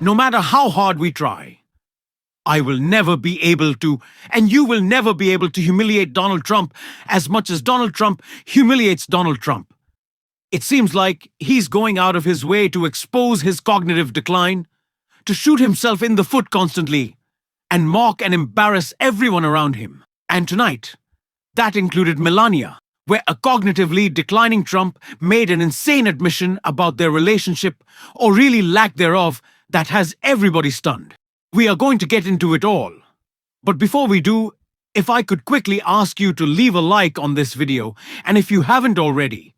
No matter how hard we try, I will never be able to, and you will never be able to humiliate Donald Trump as much as Donald Trump humiliates Donald Trump. It seems like he's going out of his way to expose his cognitive decline, to shoot himself in the foot constantly, and mock and embarrass everyone around him. And tonight, that included Melania, where a cognitively declining Trump made an insane admission about their relationship, or really lack thereof, that has everybody stunned. We are going to get into it all. But before we do, if I could quickly ask you to leave a like on this video, and if you haven't already,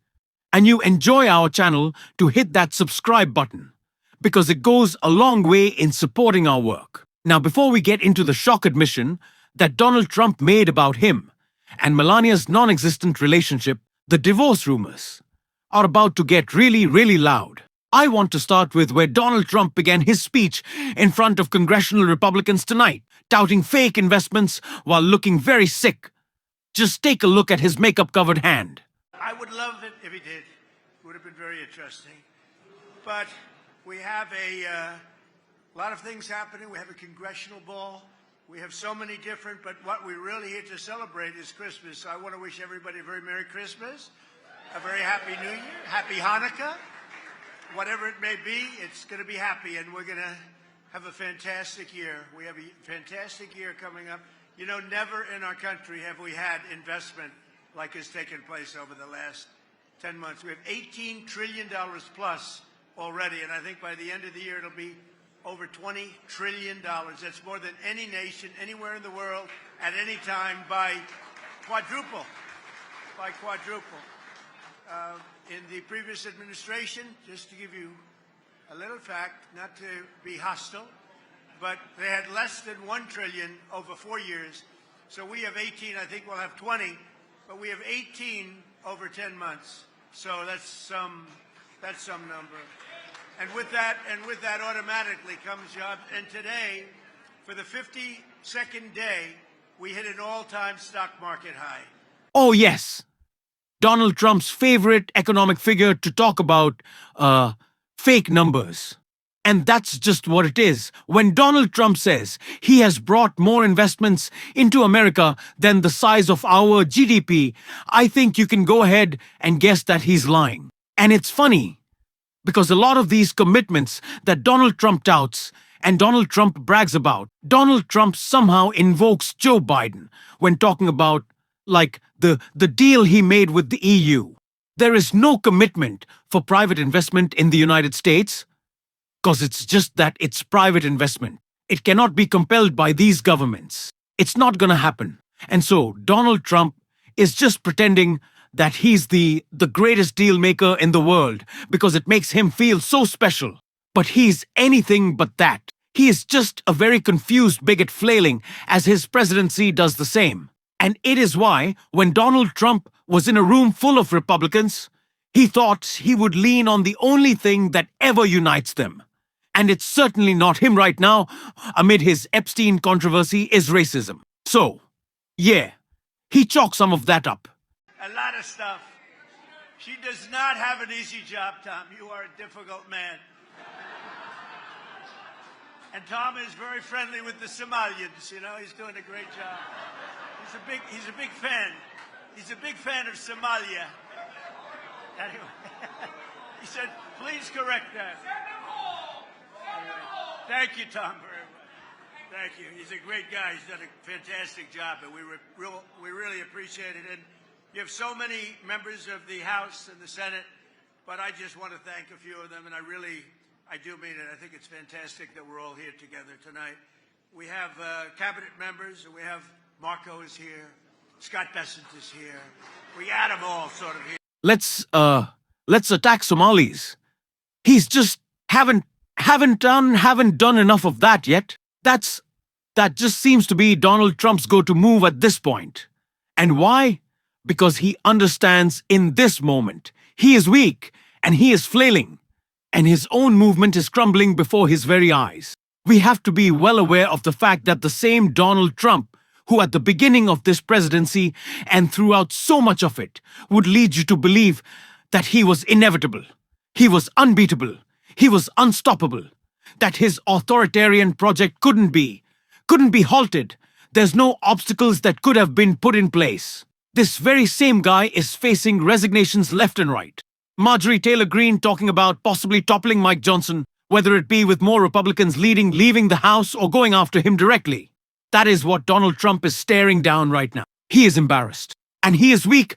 and you enjoy our channel, to hit that subscribe button, because it goes a long way in supporting our work. Now, before we get into the shock admission that Donald Trump made about him and Melania's non-existent relationship, the divorce rumors are about to get really, really loud. I want to start with where Donald Trump began his speech in front of congressional Republicans tonight, touting fake investments while looking very sick. Just take a look at his makeup-covered hand. I would love it if he did. It would have been very interesting. But we have a lot of things happening. We have a congressional ball. We have so many different, but what we're really here to celebrate is Christmas. So I want to wish everybody a very Merry Christmas, a very Happy New Year, Happy Hanukkah. Whatever it may be, it's going to be happy, and we're going to have a fantastic year. We have a fantastic year coming up. You know, never in our country have we had investment like has taken place over the last 10 months. We have $18 trillion plus already, and I think by the end of the year it'll be over $20 trillion. That's more than any nation anywhere in the world at any time by quadruple. In the previous administration, just to give you a little fact, not to be hostile, but they had less than $1 trillion over 4 years. So we have 18, I think we'll have 20, but we have 18 over 10 months. So that's some number. And with that automatically comes jobs. And today, for the 52nd day, we hit an all-time stock market high. Oh yes, Donald Trump's favorite economic figure to talk about fake numbers. And that's just what it is. When Donald Trump says he has brought more investments into America than the size of our GDP, I think you can go ahead and guess that he's lying. And it's funny, because a lot of these commitments that Donald Trump touts and Donald Trump brags about, Donald Trump somehow invokes Joe Biden when talking about, like, the deal he made with the EU. There is no commitment for private investment in the United States, because it's just that it's private investment. It cannot be compelled by these governments. It's not gonna happen. And so Donald Trump is just pretending that he's the greatest deal maker in the world because it makes him feel so special. But he's anything but that. He is just a very confused bigot flailing as his presidency does the same. And it is why, when Donald Trump was in a room full of Republicans, he thought he would lean on the only thing that ever unites them. And it's certainly not him right now, amid his Epstein controversy, is racism. So, yeah, he chalked some of that up. A lot of stuff. She does not have an easy job, Tom. You are a difficult man. And Tom is very friendly with the Somalians. You know, he's doing a great job. He's a big fan. He's a big fan of Somalia. Anyway, he said, please correct that. Anyway, thank you, Tom, very much. Thank you. He's a great guy. He's done a fantastic job, and we really appreciate it. And you have so many members of the House and the Senate, but I just want to thank a few of them, and I do mean it. I think it's fantastic that we're all here together tonight. We have cabinet members, and we have Marco is here, Scott Bessent is here. We got them all sort of here. Let's attack Somalis. He's just haven't done enough of that yet. That just seems to be Donald Trump's go-to move at this point. And why? Because he understands in this moment he is weak and he is flailing, and his own movement is crumbling before his very eyes. We have to be well aware of the fact that the same Donald Trump, who at the beginning of this presidency and throughout so much of it would lead you to believe that he was inevitable, he was unbeatable, he was unstoppable. that his authoritarian project couldn't be halted. There's no obstacles that could have been put in place. This very same guy is facing resignations left and right. Marjorie Taylor Greene talking about possibly toppling Mike Johnson, whether it be with more Republicans leaving the House or going after him directly. That is what Donald Trump is staring down right now. He is embarrassed. And he is weak,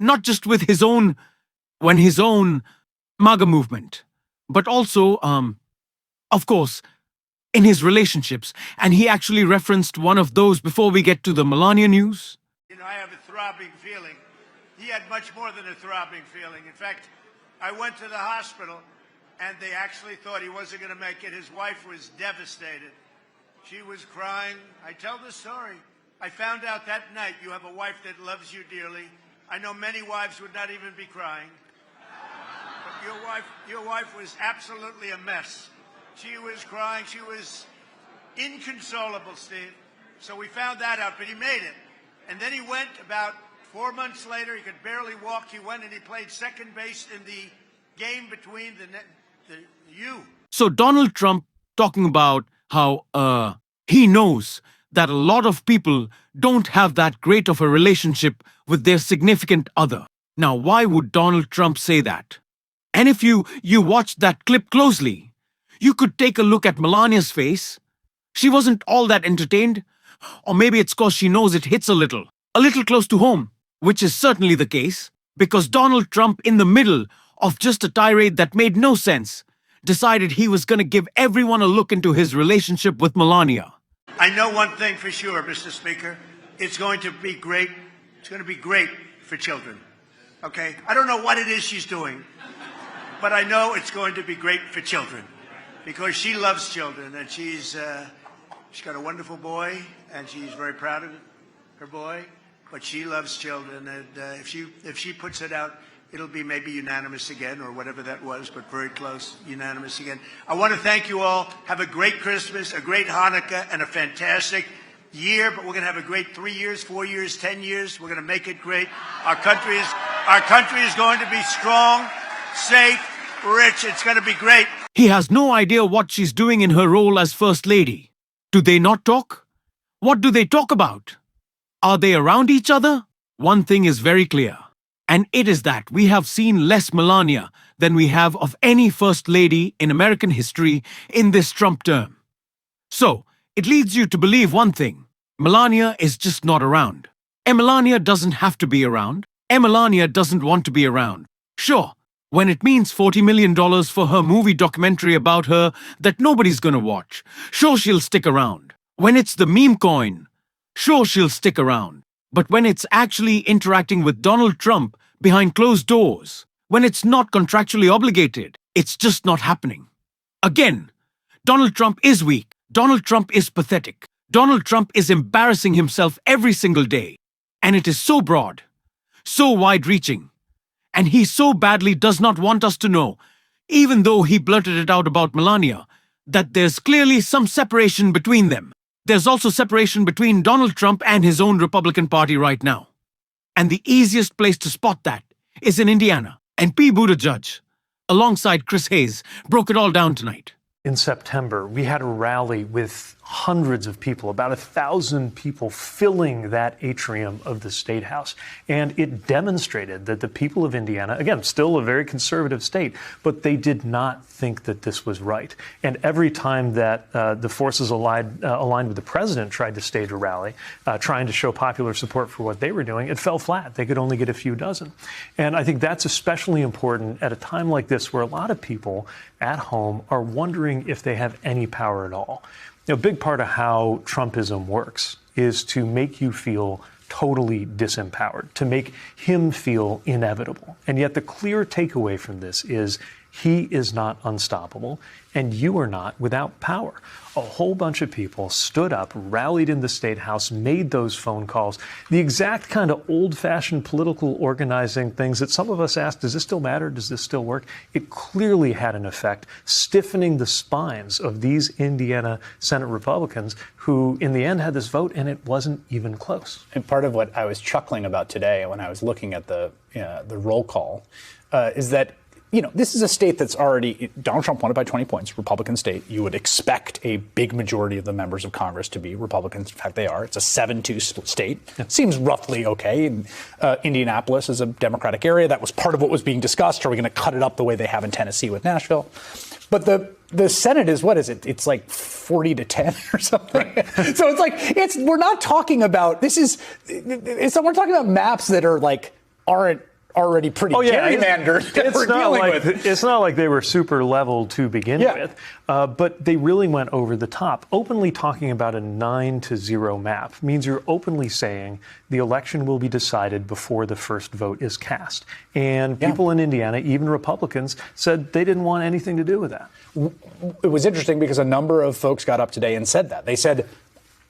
not just with his own MAGA movement, but also, of course, in his relationships. And he actually referenced one of those before we get to the Melania news. You know, I have a throbbing feeling. He had much more than a throbbing feeling. In fact, I went to the hospital, and they actually thought he wasn't going to make it. His wife was devastated. She was crying. I tell the story. I found out that night you have a wife that loves you dearly. I know many wives would not even be crying. But your wife was absolutely a mess. She was crying. She was inconsolable, Steve. So we found that out, but he made it. And then he went about 4 months later. He could barely walk. He went and he played second base in the game between the U. So Donald Trump talking about how he knows that a lot of people don't have that great of a relationship with their significant other. Now, why would Donald Trump say that? And if you watch that clip closely, you could take a look at Melania's face. She wasn't all that entertained. Or maybe it's because she knows it hits a little close to home, which is certainly the case, because Donald Trump, in the middle of just a tirade that made no sense, decided he was going to give everyone a look into his relationship with Melania. I know one thing for sure, Mr. Speaker. It's going to be great. It's going to be great for children. Okay? I don't know what it is she's doing, but I know it's going to be great for children because she loves children, and she's got a wonderful boy, and she's very proud of her boy, but she loves children, and if she puts it out, it'll be maybe unanimous again, or whatever that was, but very close, unanimous again. I want to thank you all. Have a great Christmas, a great Hanukkah, and a fantastic year, but we're going to have a great 3 years, 4 years, 10 years. We're going to make it great. Our country is going to be strong, safe, rich. It's going to be great. He has no idea what she's doing in her role as First Lady. Do they not talk? What do they talk about? Are they around each other? One thing is very clear, and it is that we have seen less Melania than we have of any First Lady in American history in this Trump term. So, it leads you to believe one thing. Melania is just not around. And Melania doesn't have to be around. And Melania doesn't want to be around. Sure, when it means $40 million for her movie documentary about her that nobody's gonna watch, sure she'll stick around. When it's the meme coin, sure she'll stick around. But when it's actually interacting with Donald Trump behind closed doors, when it's not contractually obligated, it's just not happening. Again, Donald Trump is weak. Donald Trump is pathetic. Donald Trump is embarrassing himself every single day. And it is so broad, so wide-reaching. And he so badly does not want us to know, even though he blurted it out about Melania, that there's clearly some separation between them. There's also separation between Donald Trump and his own Republican Party right now. And the easiest place to spot that is in Indiana. And Pete Buttigieg, alongside Chris Hayes, broke it all down tonight. In September, we had a rally with hundreds of people, about 1,000 people filling that atrium of the State House. And it demonstrated that the people of Indiana, again, still a very conservative state, but they did not think that this was right. And every time that the forces aligned with the president tried to stage a rally, trying to show popular support for what they were doing, it fell flat. They could only get a few dozen. And I think that's especially important at a time like this where a lot of people at home are wondering if they have any power at all. A big part of how Trumpism works is to make you feel totally disempowered, to make him feel inevitable. And yet the clear takeaway from this is he is not unstoppable, and you are not without power. A whole bunch of people stood up, rallied in the State House, made those phone calls, the exact kind of old-fashioned political organizing things that some of us asked, does this still matter? Does this still work? It clearly had an effect, stiffening the spines of these Indiana Senate Republicans who, in the end, had this vote, and it wasn't even close. And part of what I was chuckling about today when I was looking at the roll call is that this is a state that's already, Donald Trump won it by 20 points, Republican state. You would expect a big majority of the members of Congress to be Republicans. In fact, they are. It's a 7-2 state. Seems roughly okay. And, Indianapolis is a Democratic area. That was part of what was being discussed. Are we going to cut it up the way they have in Tennessee with Nashville? But the Senate is, what is it? It's like 40-10 or something. Right. So we're not talking about, we're talking about maps that are aren't already pretty gerrymandered. It's not like they were super level to begin with, but they really went over the top. Openly talking about a 9-0 map means you're openly saying the election will be decided before the first vote is cast. And people in Indiana, even Republicans, said they didn't want anything to do with that. It was interesting because a number of folks got up today and said that. They said,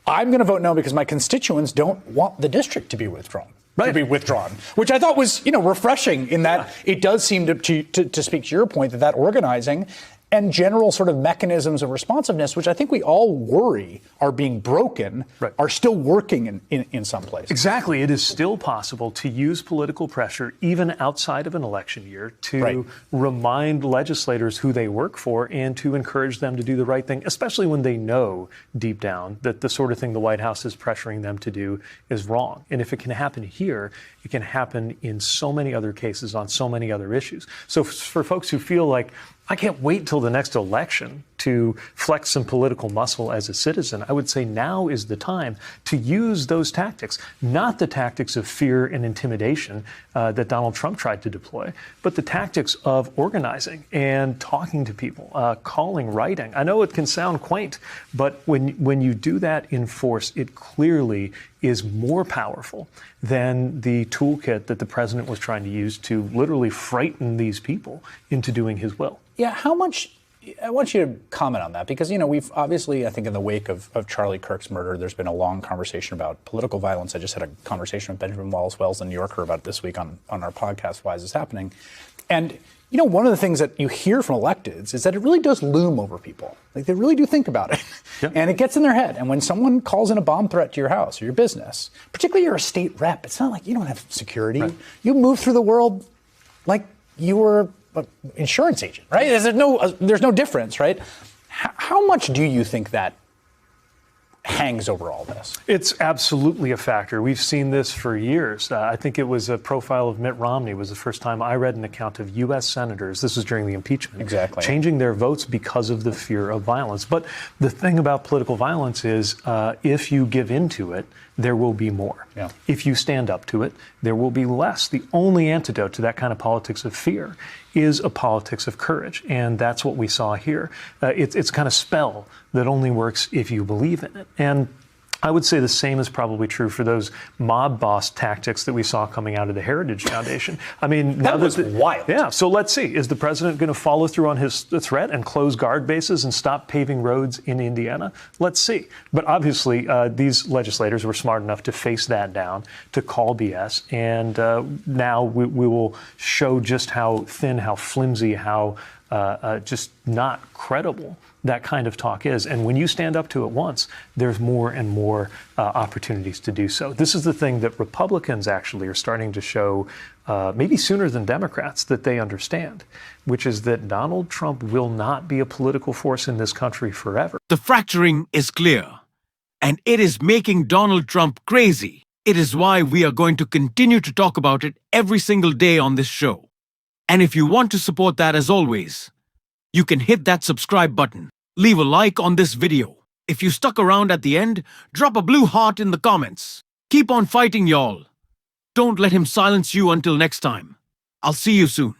I'm going to vote no because my constituents don't want the district to be withdrawn. To be withdrawn, which I thought was, refreshing in that it does seem to speak to your point that organizing and general sort of mechanisms of responsiveness, which I think we all worry are being broken, are still working in some places. Exactly. It is still possible to use political pressure, even outside of an election year, to remind legislators who they work for and to encourage them to do the right thing, especially when they know deep down that the sort of thing the White House is pressuring them to do is wrong. And if it can happen here, it can happen in so many other cases on so many other issues. So for folks who feel like, I can't wait till the next election to flex some political muscle as a citizen, I would say now is the time to use those tactics, not the tactics of fear and intimidation that Donald Trump tried to deploy, but the tactics of organizing and talking to people, calling, writing. I know it can sound quaint, but when you do that in force, it clearly is more powerful than the toolkit that the president was trying to use to literally frighten these people into doing his will. Yeah, how much, I want you to comment on that because, we've obviously, I think in the wake of Charlie Kirk's murder, there's been a long conversation about political violence. I just had a conversation with Benjamin Wallace Wells, the New Yorker, about it this week on our podcast, Why Is This Happening? And, one of the things that you hear from electeds is that it really does loom over people. They really do think about it. Yep. And it gets in their head. And when someone calls in a bomb threat to your house or your business, particularly you're a state rep, it's not like you don't have security. Right. You move through the world like you were an insurance agent, right? There's no difference, right? How much do you think that hangs over all this? It's absolutely a factor. We've seen this for years. I think it was a profile of Mitt Romney was the first time I read an account of U.S. senators, this was during the impeachment, changing their votes because of the fear of violence. But the thing about political violence is if you give into it, there will be more. Yeah. If you stand up to it, there will be less. The only antidote to that kind of politics of fear is a politics of courage. And that's what we saw here. It's kind of spell that only works if you believe in it. And I would say the same is probably true for those mob boss tactics that we saw coming out of the Heritage Foundation. I mean, that was wild. Yeah. So let's see. Is the president going to follow through on his threat and close guard bases and stop paving roads in Indiana? Let's see. But obviously, these legislators were smart enough to face that down, to call BS. And now we will show just how thin, how flimsy, how just not credible that kind of talk is. And when you stand up to it once, there's more and more opportunities to do so. This is the thing that Republicans actually are starting to show, maybe sooner than Democrats, that they understand, which is that Donald Trump will not be a political force in this country forever. The fracturing is clear, and it is making Donald Trump crazy. It is why we are going to continue to talk about it every single day on this show. And if you want to support that, as always, you can hit that subscribe button. Leave a like on this video. If you stuck around at the end, drop a blue heart in the comments. Keep on fighting, y'all. Don't let him silence you until next time. I'll see you soon.